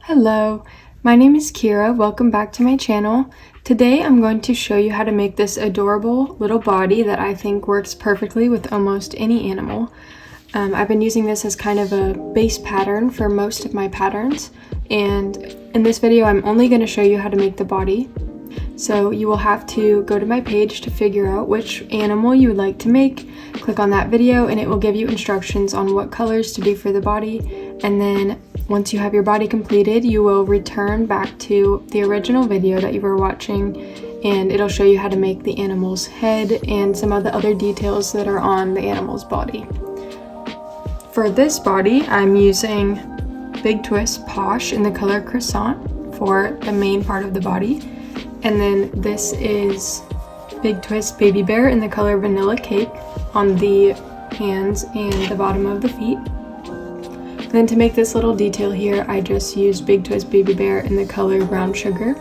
Hello, my name is Kira. Welcome back to my channel. Today I'm going to show you how to make this adorable little body that I think works perfectly with almost any animal. I've been using this as kind of a base pattern for most of my patterns, and in this video I'm only going to show you how to make the body. So you will have to go to my page to figure out which animal you would like to make. Click on that video and it will give you instructions on what colors to do for the body, and then once you have your body completed, you will return back to the original video that you were watching, and it'll show you how to make the animal's head and some of the other details that are on the animal's body. For this body, I'm using Big Twist Posh in the color Croissant for the main part of the body, and then this is Big Twist Baby Bear in the color Vanilla Cake on the hands and the bottom of the feet. Then to make this little detail here, I just used Big Twist Baby Bear in the color Brown Sugar.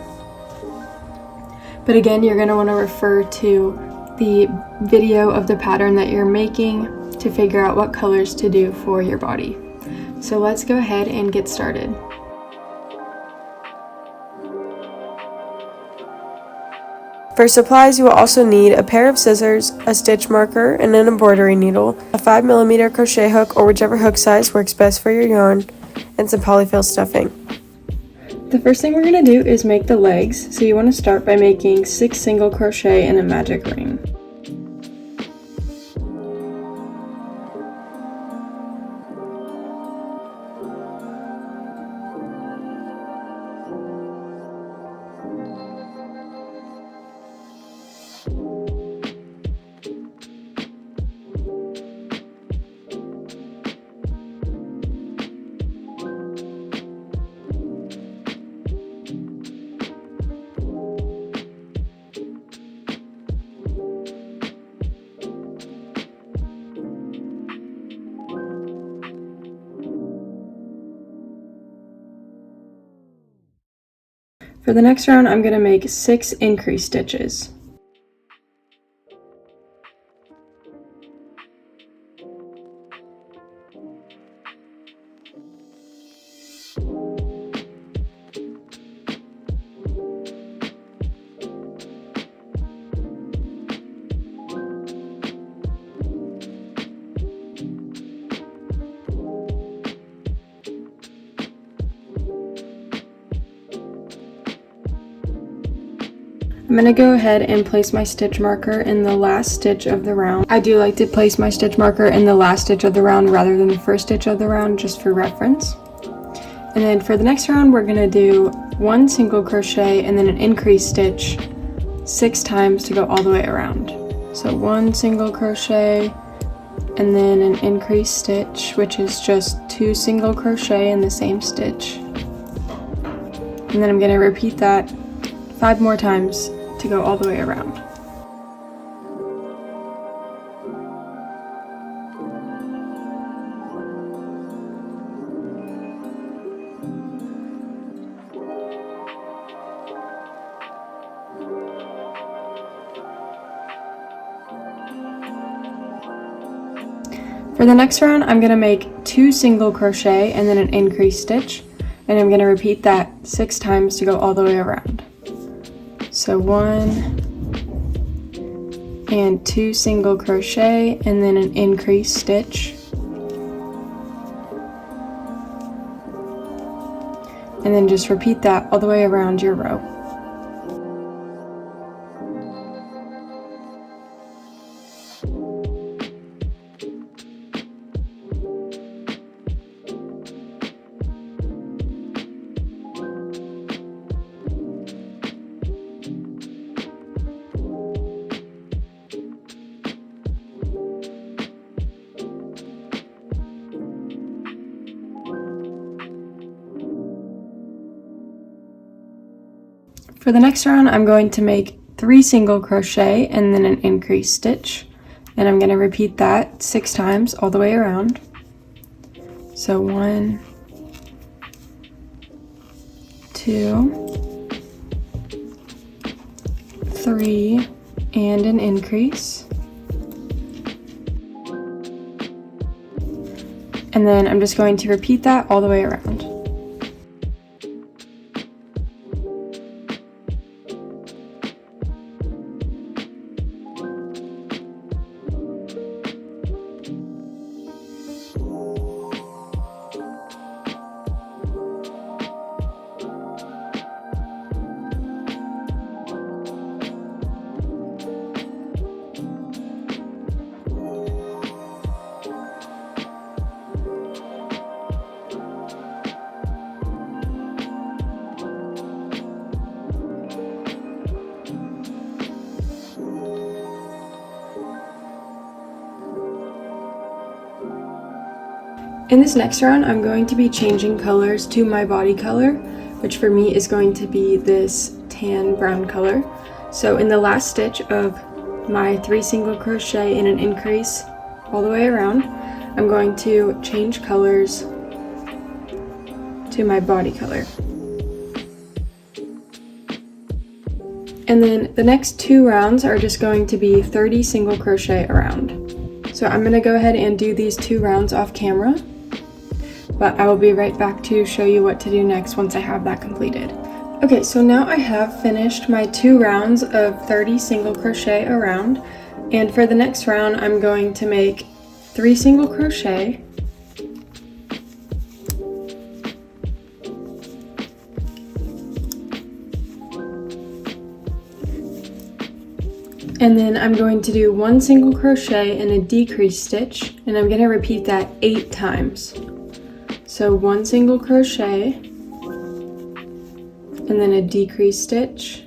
But again, you're going to want to refer to the video of the pattern that you're making to figure out what colors to do for your body. So let's go ahead and get started. For supplies, you will also need a pair of scissors, a stitch marker, and an embroidery needle, a 5mm crochet hook or whichever hook size works best for your yarn, and some polyfill stuffing. The first thing we're going to do is make the legs, so you want to start by making 6 single crochet and a magic ring. For the next round, I'm going to make 6 increase stitches. I'm going to go ahead and place my stitch marker in the last stitch of the round. I do like to place my stitch marker in the last stitch of the round rather than the first stitch of the round, just for reference. And then for the next round, we're going to do 1 single crochet and then an increase stitch 6 times to go all the way around. So 1 single crochet and then an increase stitch, which is just 2 single crochet in the same stitch. And then I'm going to repeat that 5 more times to go all the way around. For the next round, I'm going to make 2 single crochet and then an increase stitch, and I'm going to repeat that 6 times to go all the way around. So 1 and 2 single crochet and then an increase stitch, and then just repeat that all the way around your row. For the next round, I'm going to make 3 single crochet and then an increase stitch, and I'm going to repeat that 6 times all the way around. So 1, 2, 3, and an increase. And then I'm just going to repeat that all the way around. In this next round, I'm going to be changing colors to my body color, which for me is going to be this tan brown color. So in the last stitch of my 3 single crochet in an increase all the way around, I'm going to change colors to my body color. And then the next 2 rounds are just going to be 30 single crochet around. So I'm going to go ahead and do these 2 rounds off camera, but I will be right back to show you what to do next once I have that completed. Okay, so now I have finished my 2 rounds of 30 single crochet around, and for the next round I'm going to make 3 single crochet, and then I'm going to do 1 single crochet and a decrease stitch, and I'm going to repeat that 8 times. So 1 single crochet and then a decrease stitch,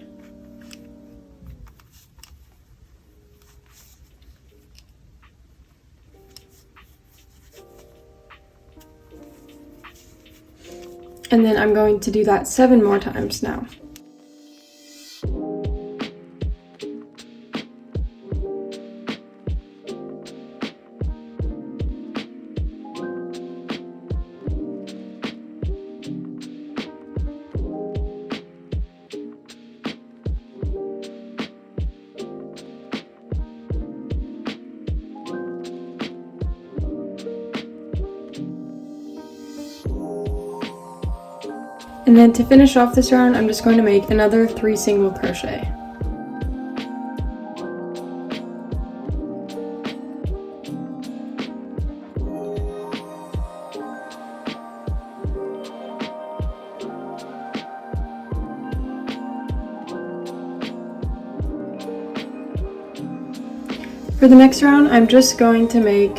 and then I'm going to do that 7 more times now. And then to finish off this round, I'm just going to make another 3 single crochet. For the next round, I'm just going to make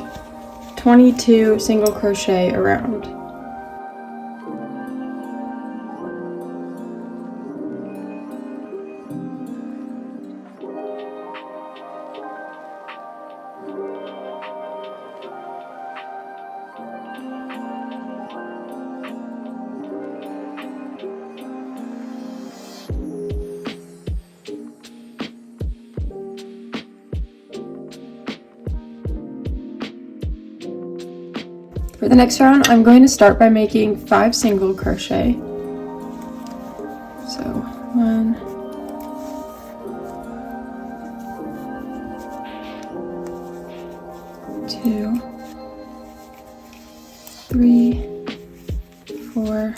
22 single crochet around. For the next round, I'm going to start by making 5 single crochet. So 1, 2, 3, 4,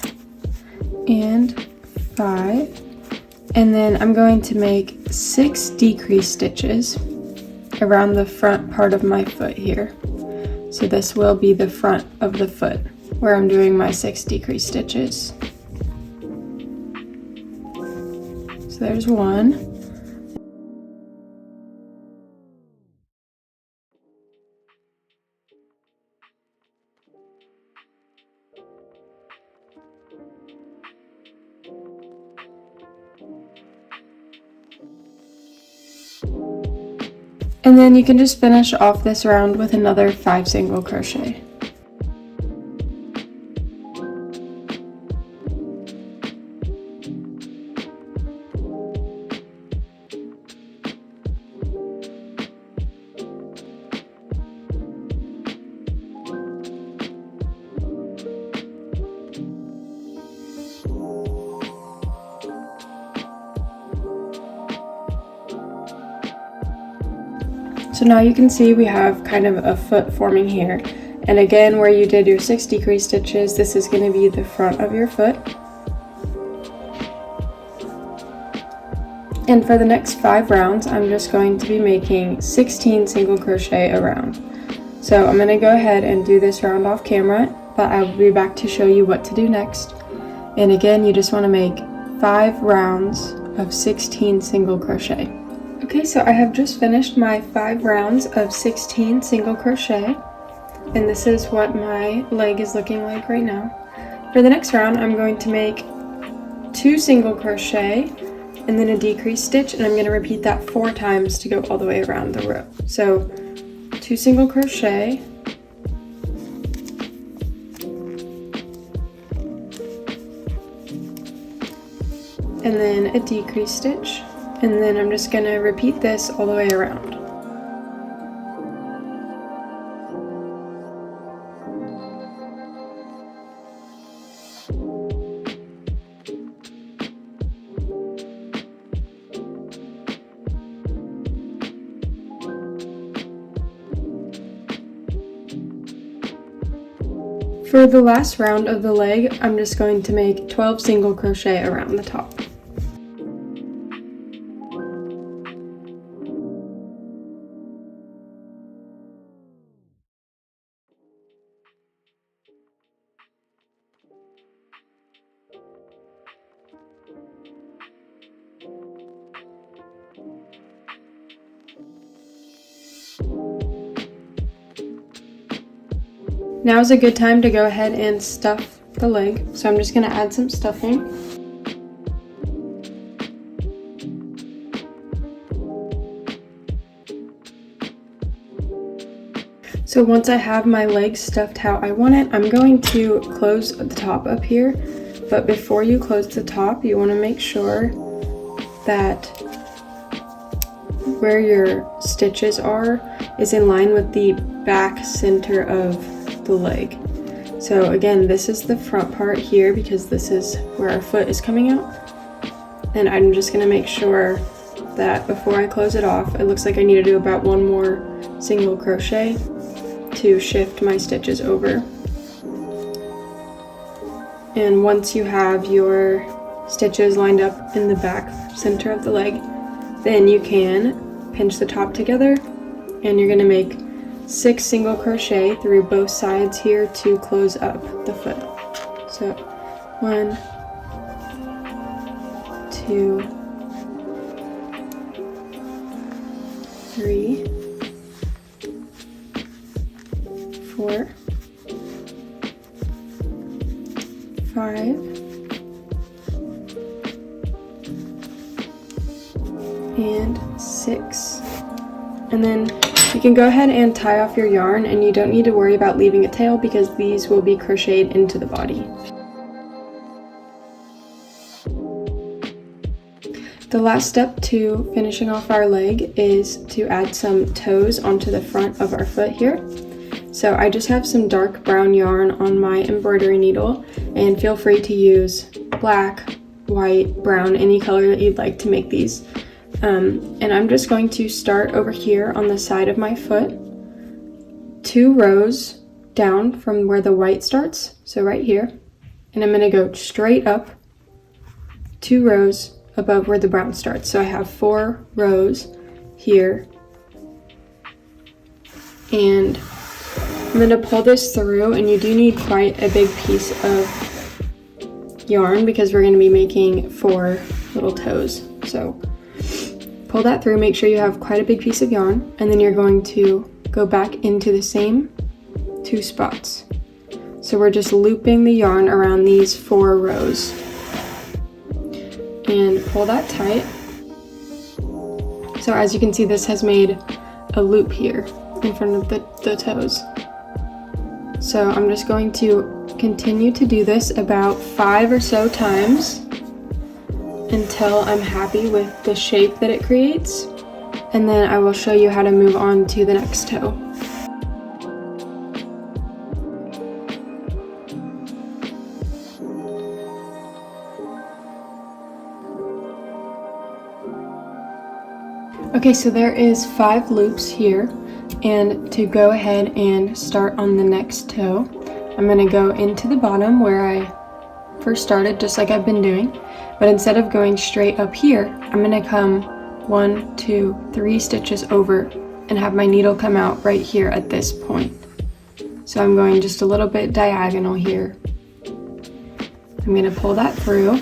and 5. And then I'm going to make 6 decrease stitches around the front part of my foot here. So this will be the front of the foot where I'm doing my 6 decrease stitches. So there's 1. And then you can just finish off this round with another 5 single crochet. So now you can see we have kind of a foot forming here. And again, where you did your 6 decrease stitches, this is going to be the front of your foot. And for the next 5 rounds, I'm just going to be making 16 single crochet around. So I'm going to go ahead and do this round off camera, but I will be back to show you what to do next. And again, you just want to make 5 rounds of 16 single crochet. Okay, so I have just finished my 5 rounds of 16 single crochet, and this is what my leg is looking like right now. For the next round, I'm going to make 2 single crochet and then a decrease stitch, and I'm going to repeat that 4 times to go all the way around the row. So 2 single crochet, and then a decrease stitch, and then I'm just going to repeat this all the way around. For the last round of the leg, I'm just going to make 12 single crochet around the top. Now is a good time to go ahead and stuff the leg, so I'm just going to add some stuffing. So once I have my leg stuffed how I want it, I'm going to close the top up here, but before you close the top, you want to make sure that where your stitches are is in line with the back center of the leg. So again, this is the front part here because this is where our foot is coming out, and I'm just going to make sure that before I close it off, it looks like I need to do about one more single crochet to shift my stitches over. And once you have your stitches lined up in the back center of the leg, then you can pinch the top together, and you're going to make 6 single crochet through both sides here to close up the foot. So 1, 2, 3, 4, 5, and 6. And then you can go ahead and tie off your yarn, and you don't need to worry about leaving a tail because these will be crocheted into the body. The last step to finishing off our leg is to add some toes onto the front of our foot here. So I just have some dark brown yarn on my embroidery needle, and feel free to use black, white, brown, any color that you'd like to make these. And I'm just going to start over here on the side of my foot, 2 rows down from where the white starts, so right here, and I'm going to go straight up 2 rows above where the brown starts. So I have 4 rows here, and I'm going to pull this through, and you do need quite a big piece of yarn because we're going to be making 4 little toes. So pull that through, make sure you have quite a big piece of yarn, and then you're going to go back into the same 2 spots. So we're just looping the yarn around these 4 rows. And pull that tight. So as you can see, this has made a loop here in front of the toes. So I'm just going to continue to do this about 5 or so times until I'm happy with the shape that it creates, and then I will show you how to move on to the next toe. Okay, so there is 5 loops here, and to go ahead and start on the next toe, I'm going to go into the bottom where I first started, just like I've been doing. But instead of going straight up here, I'm going to come 1, 2, 3 stitches over and have my needle come out right here at this point. So I'm going just a little bit diagonal here. I'm going to pull that through.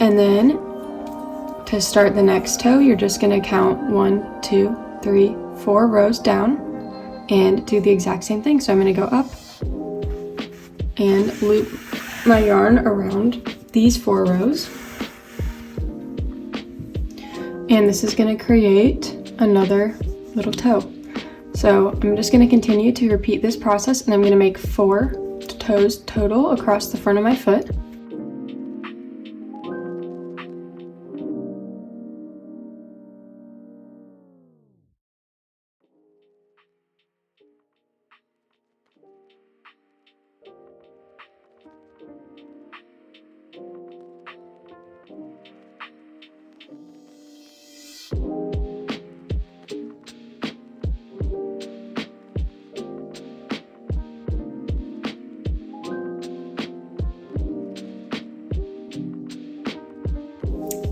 And then to start the next toe, you're just going to count 1, 2, 3, 4 rows down and do the exact same thing. So I'm going to go up and loop my yarn around these 4 rows. And this is going to create another little toe. So I'm just going to continue to repeat this process, and I'm going to make 4 toes total across the front of my foot.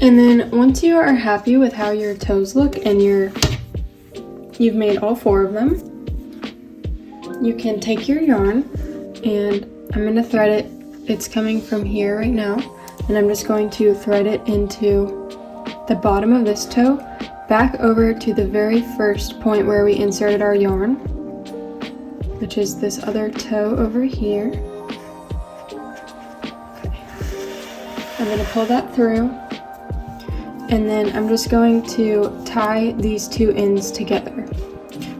And then once you are happy with how your toes look and you've made all 4 of them, you can take your yarn, and I'm going to thread it. It's coming from here right now, and I'm just going to thread it into the bottom of this toe, back over to the very first point where we inserted our yarn, which is this other toe over here. Okay. I'm going to pull that through. And then I'm just going to tie these 2 ends together.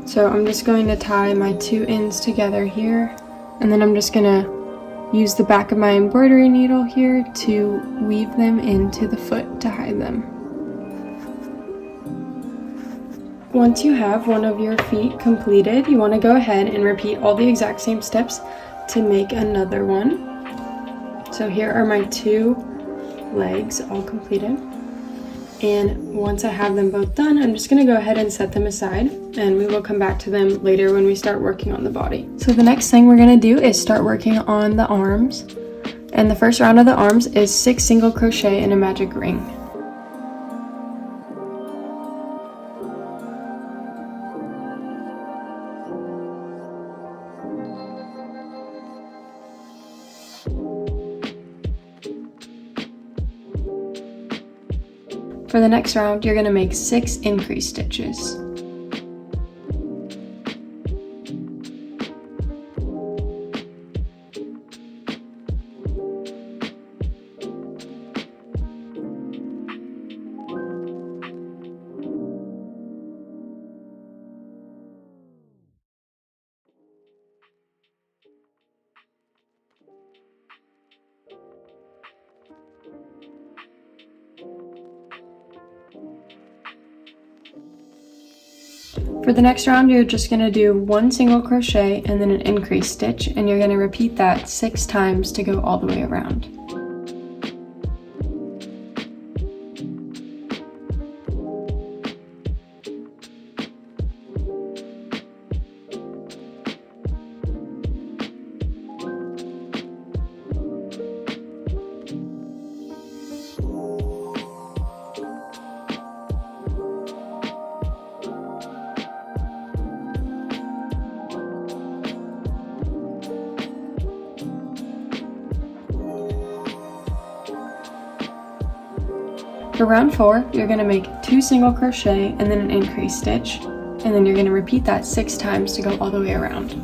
So I'm just going to tie my 2 ends together here, and then I'm just gonna use the back of my embroidery needle here to weave them into the foot to hide them. Once you have one of your feet completed, you want to go ahead and repeat all the exact same steps to make another one. So here are my 2 legs all completed. And once I have them both done, I'm just going to go ahead and set them aside, and we will come back to them later when we start working on the body. So the next thing we're going to do is start working on the arms. And the first round of the arms is 6 single crochet in a magic ring. For the next round, you're going to make 6 increase stitches. For the next round, you're just going to do 1 single crochet and then an increase stitch, and you're going to repeat that 6 times to go all the way around. For round 4, you're going to make 2 single crochet and then an increase stitch, and then you're going to repeat that 6 times to go all the way around.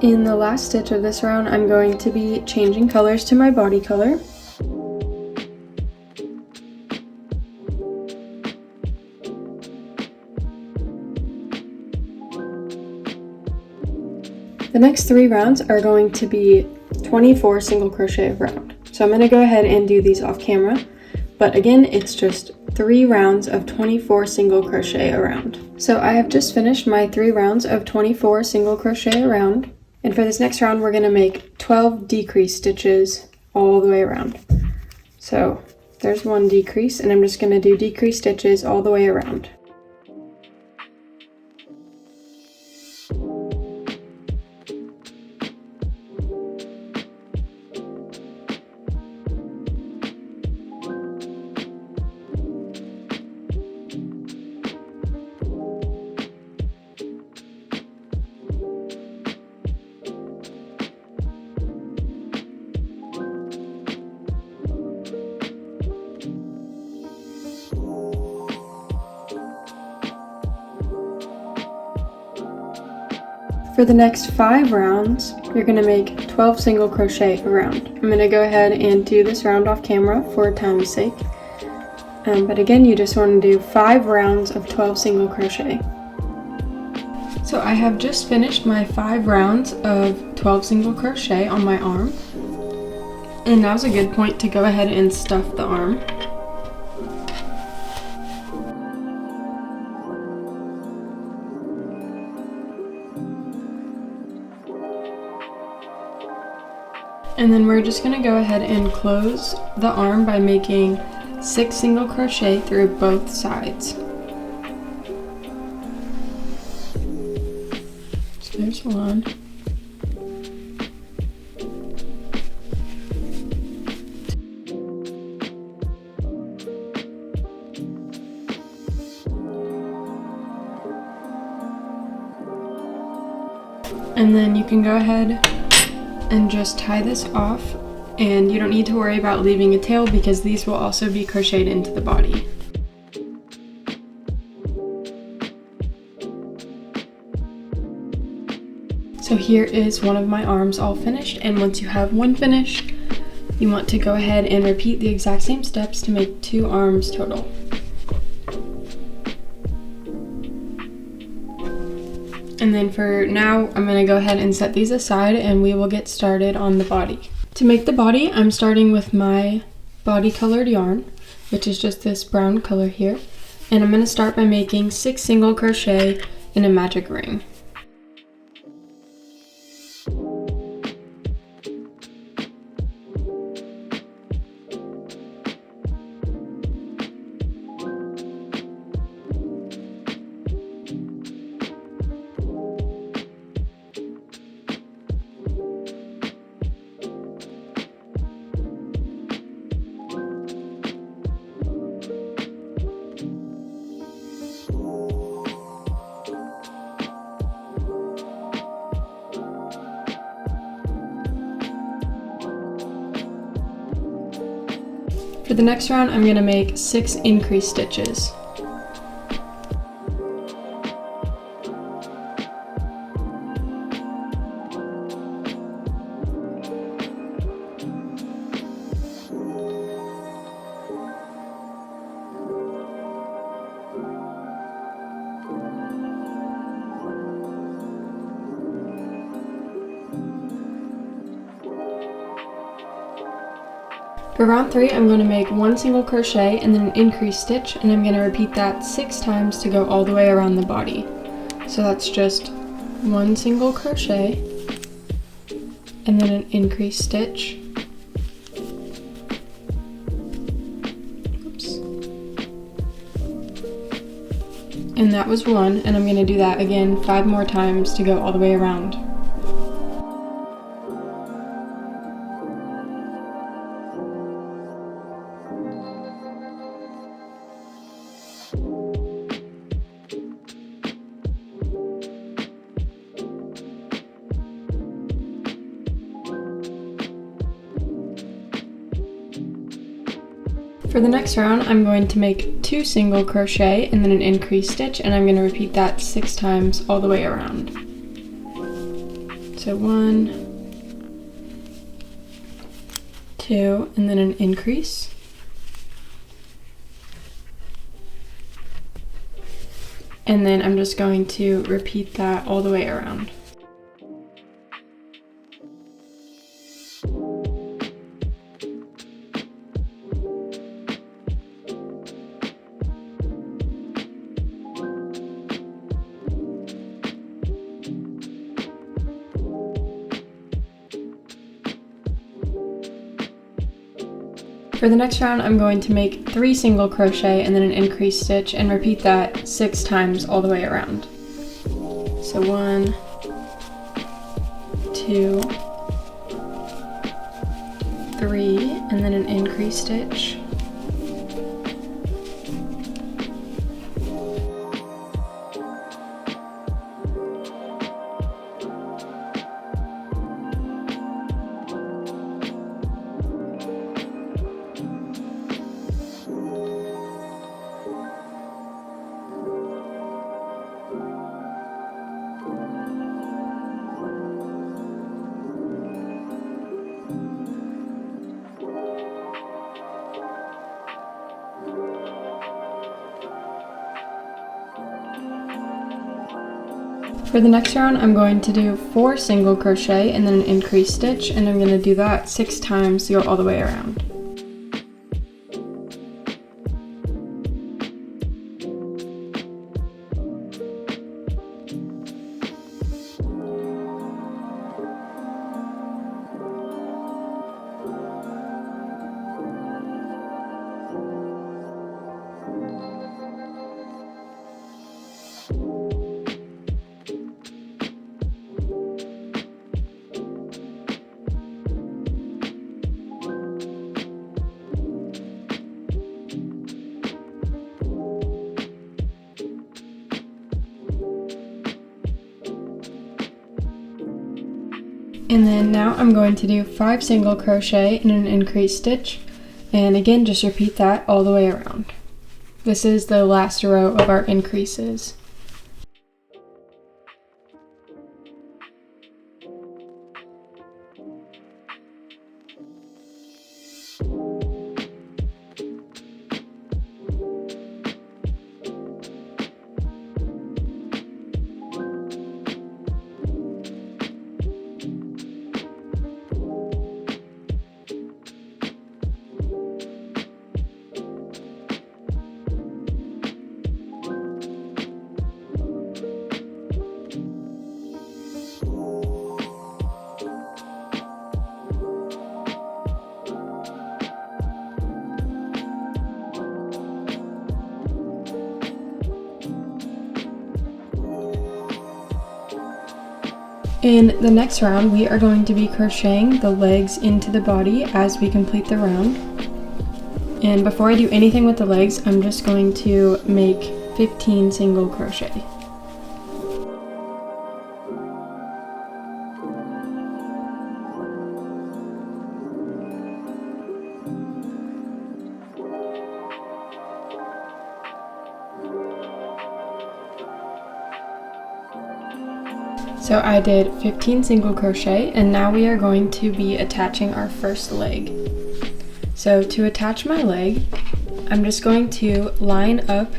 In the last stitch of this round, I'm going to be changing colors to my body color. The next 3 rounds are going to be 24 single crochet a round. So I'm going to go ahead and do these off camera, but again, it's just 3 rounds of 24 single crochet a round. So I have just finished my 3 rounds of 24 single crochet a round. And for this next round, we're going to make 12 decrease stitches all the way around. So there's 1 decrease, and I'm just going to do decrease stitches all the way around. For the next 5 rounds, you're going to make 12 single crochet a round. I'm going to go ahead and do this round off camera for time's sake. But again, you just want to do 5 rounds of 12 single crochet. So I have just finished my 5 rounds of 12 single crochet on my arm. And now's a good point to go ahead and stuff the arm. And then we're just going to go ahead and close the arm by making 6 single crochet through both sides. So there's one. And then you can go ahead and just tie this off, and you don't need to worry about leaving a tail because these will also be crocheted into the body. So here is one of my arms all finished, and once you have one finished, you want to go ahead and repeat the exact same steps to make 2 arms total. And then for now, I'm going to go ahead and set these aside and we will get started on the body. To make the body, I'm starting with my body colored yarn, which is just this brown color here. And I'm going to start by making 6 single crochet in a magic ring. For the next round, I'm going to make 6 increase stitches. For round 3, I'm going to make 1 single crochet and then an increase stitch, and I'm going to repeat that 6 times to go all the way around the body. So that's just 1 single crochet and then an increase stitch. Oops. And that was 1, and I'm going to do that again 5 more times to go all the way around. For the next round, I'm going to make 2 single crochet and then an increase stitch, and I'm going to repeat that 6 times all the way around. So 1, 2, and then an increase. And then I'm just going to repeat that all the way around. For the next round, I'm going to make 3 single crochet and then an increase stitch and repeat that 6 times all the way around. So 1, 2, 3, and then an increase stitch. For the next round, I'm going to do 4 single crochet and then an increased stitch, and I'm going to do that 6 times to go all the way around. And then now I'm going to do 5 single crochet and an increased stitch, and again just repeat that all the way around. This is the last row of our increases. In the next round, we are going to be crocheting the legs into the body as we complete the round. And before I do anything with the legs, I'm just going to make 15 single crochet. So I did 15 single crochet, and now we are going to be attaching our first leg. So to attach my leg, I'm just going to line up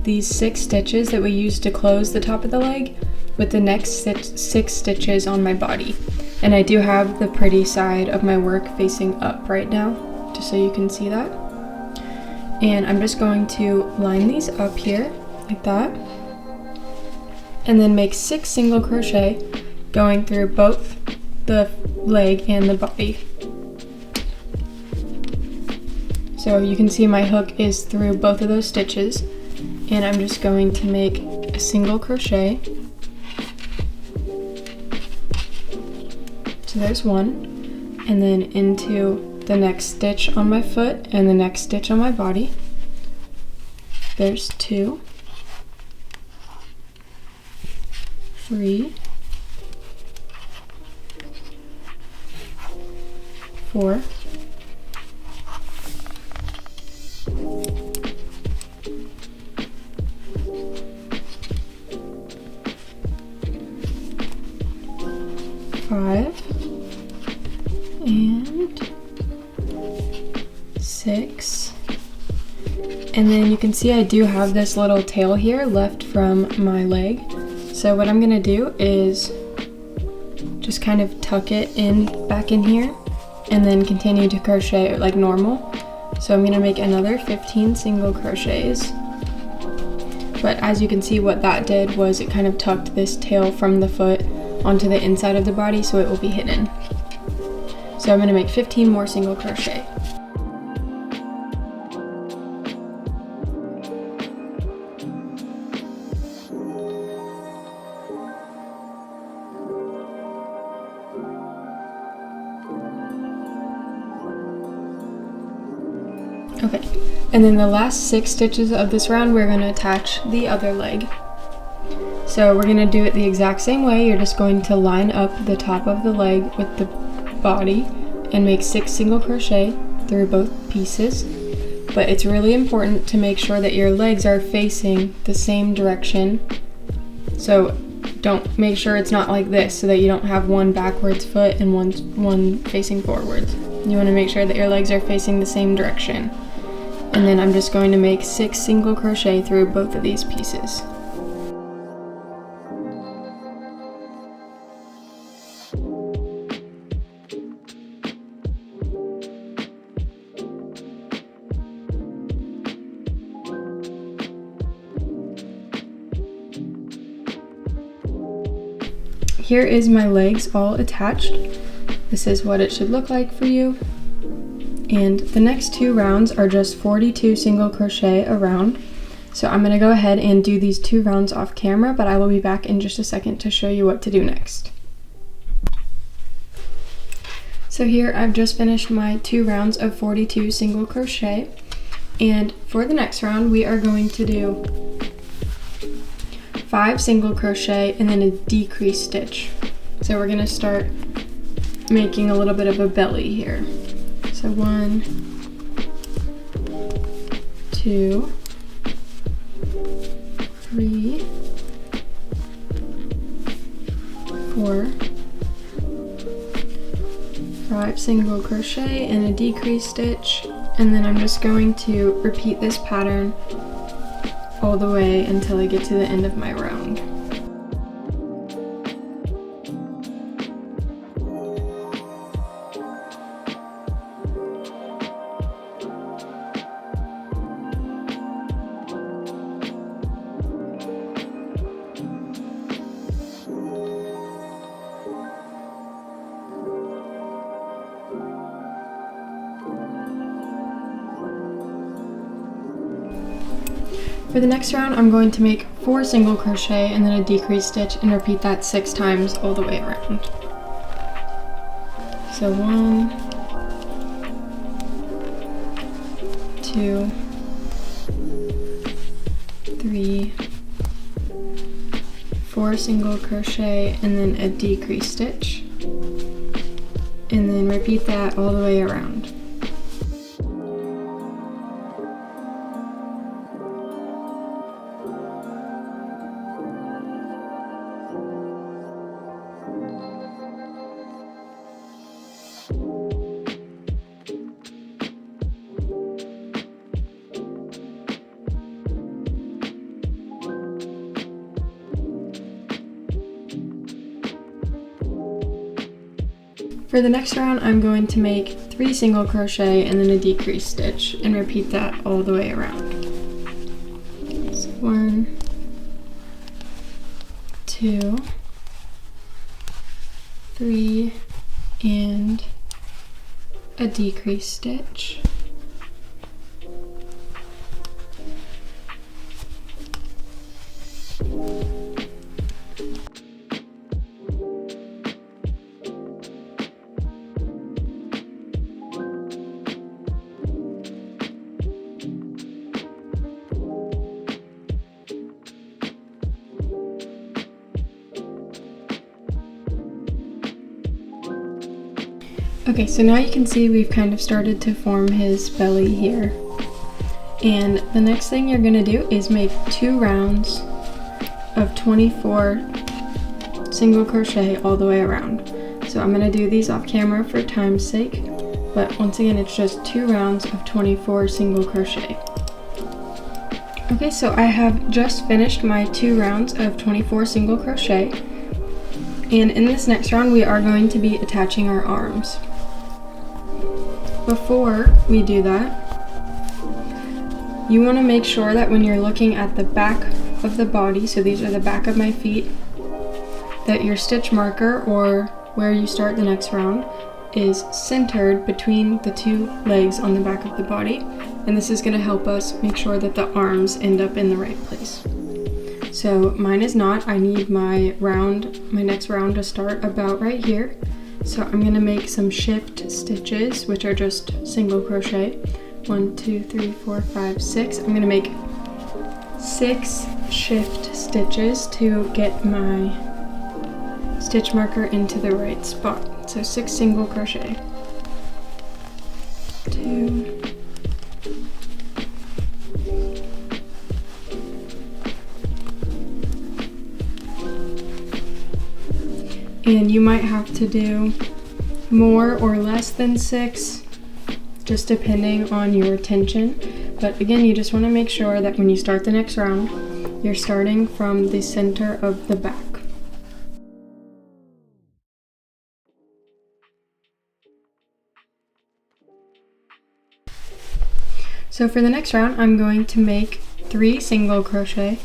these 6 stitches that we used to close the top of the leg with the next 6 stitches on my body. And I do have the pretty side of my work facing up right now, just so you can see that. And I'm just going to line these up here like that, and then make 6 single crochet going through both the leg and the body. So you can see my hook is through both of those stitches, and I'm just going to make a single crochet. So there's one, and then into the next stitch on my foot and the next stitch on my body. There's 2, 3, 4, 5, and 6. And then you can see I do have this little tail here left from my leg. So what I'm gonna do is just kind of tuck it in back in here and then continue to crochet like normal. So I'm gonna make another 15 single crochets. But as you can see, what that did was it kind of tucked this tail from the foot onto the inside of the body, so it will be hidden. So I'm gonna make 15 more single crochet. Okay, and then the last 6 stitches of this round, we're going to attach the other leg. So we're going to do it the exact same way. You're just going to line up the top of the leg with the body and make 6 single crochet through both pieces. But it's really important to make sure that your legs are facing the same direction. So don't make sure it's not like this, so that you don't have one backwards foot and one facing forwards. You want to make sure that your legs are facing the same direction. And then I'm just going to make 6 single crochet through both of these pieces. here is my legs all attached. This is what it should look like for you. And the next 2 rounds are just 42 single crochet a round. So I'm gonna go ahead and do these 2 rounds off camera, but I will be back in just a second to show you what to do next. So here I've just finished my 2 rounds of 42 single crochet. And for the next round, we are going to do 5 single crochet and then a decrease stitch. So we're gonna start making a little bit of a belly here. So 1, 2, 3, 4, 5 single crochet and a decrease stitch, and then I'm just going to repeat this pattern all the way until I get to the end of my round. For the next round, I'm going to make 4 single crochet and then a decrease stitch and repeat that 6 times all the way around. So 1, 2, 3, 4 single crochet and then a decrease stitch, and then repeat that all the way around. For the next round, I'm going to make 3 single crochet and then a decrease stitch and repeat that all the way around. So 1, 2, 3, and a decrease stitch. Okay, so now you can see we've kind of started to form his belly here. And the next thing you're gonna do is make 2 rounds of 24 single crochet all the way around. So I'm gonna do these off camera for time's sake, but once again, it's just 2 rounds of 24 single crochet. Okay, so I have just finished my 2 rounds of 24 single crochet. And in this next round, we are going to be attaching our arms. Before we do that, you want to make sure that when you're looking at the back of the body, so these are the back of my feet, that your stitch marker, or where you start the next round, is centered between the 2 legs on the back of the body. And this is going to help us make sure that the arms end up in the right place. So mine is not. I need my next round to start about right here. So I'm gonna make some shift stitches, which are just single crochet. 1, 2, 3, 4, 5, 6. I'm gonna make 6 shift stitches to get my stitch marker into the right spot. So 6 single crochet. 2, and you might have to do more or less than 6, just depending on your tension. But again, you just want to make sure that when you start the next round, you're starting from the center of the back. So for the next round, I'm going to make 3 single crochet,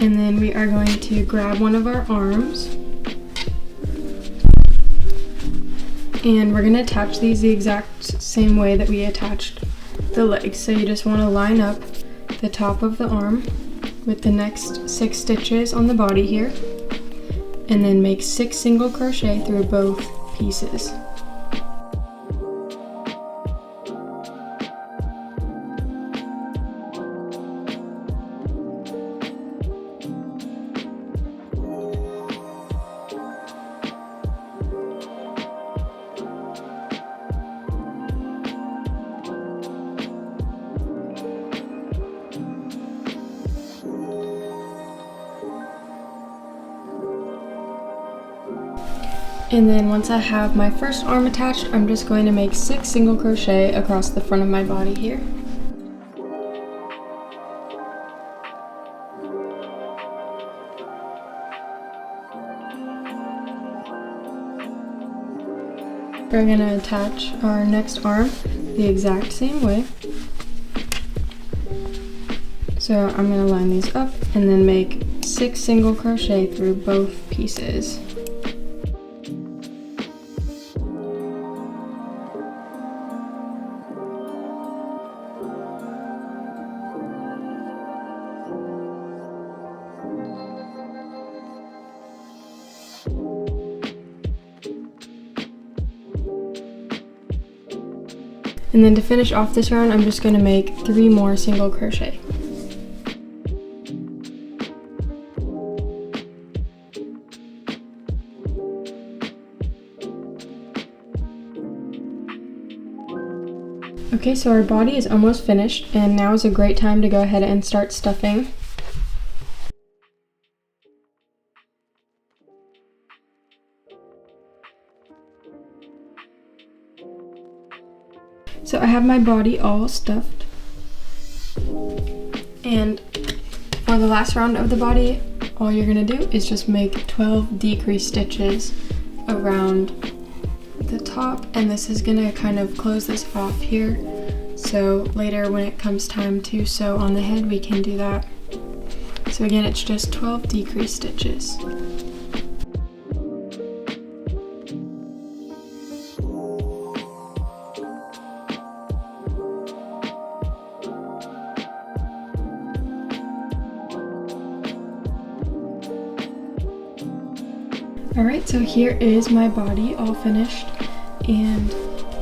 And then we are going to grab one of our arms. And we're going to attach these the exact same way that we attached the legs. So you just want to line up the top of the arm with the next 6 stitches on the body here, and then make 6 single crochet through both pieces. And then once I have my first arm attached, I'm just going to make 6 single crochet across the front of my body here. We're going to attach our next arm the exact same way. So I'm going to line these up and then make 6 single crochet through both pieces. And then to finish off this round, I'm just going to make 3 more single crochet. Okay, so our body is almost finished, and now is a great time to go ahead and start stuffing. So I have my body all stuffed, and for the last round of the body, all you're going to do is just make 12 decrease stitches around the top, and this is going to kind of close this off here, so later when it comes time to sew on the head we can do that. So again, it's just 12 decrease stitches. Alright, so here is my body all finished, and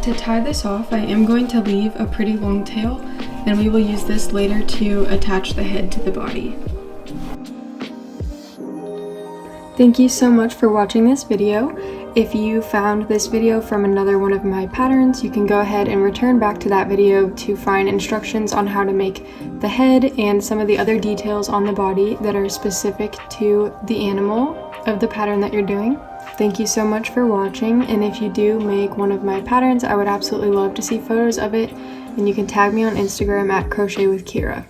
to tie this off I am going to leave a pretty long tail, and we will use this later to attach the head to the body. Thank you so much for watching this video. If you found this video from another one of my patterns, you can go ahead and return back to that video to find instructions on how to make the head and some of the other details on the body that are specific to the animal of the pattern that you're doing. Thank you so much for watching, and if you do make one of my patterns, I would absolutely love to see photos of it, and you can tag me on Instagram at Crochet with Kira.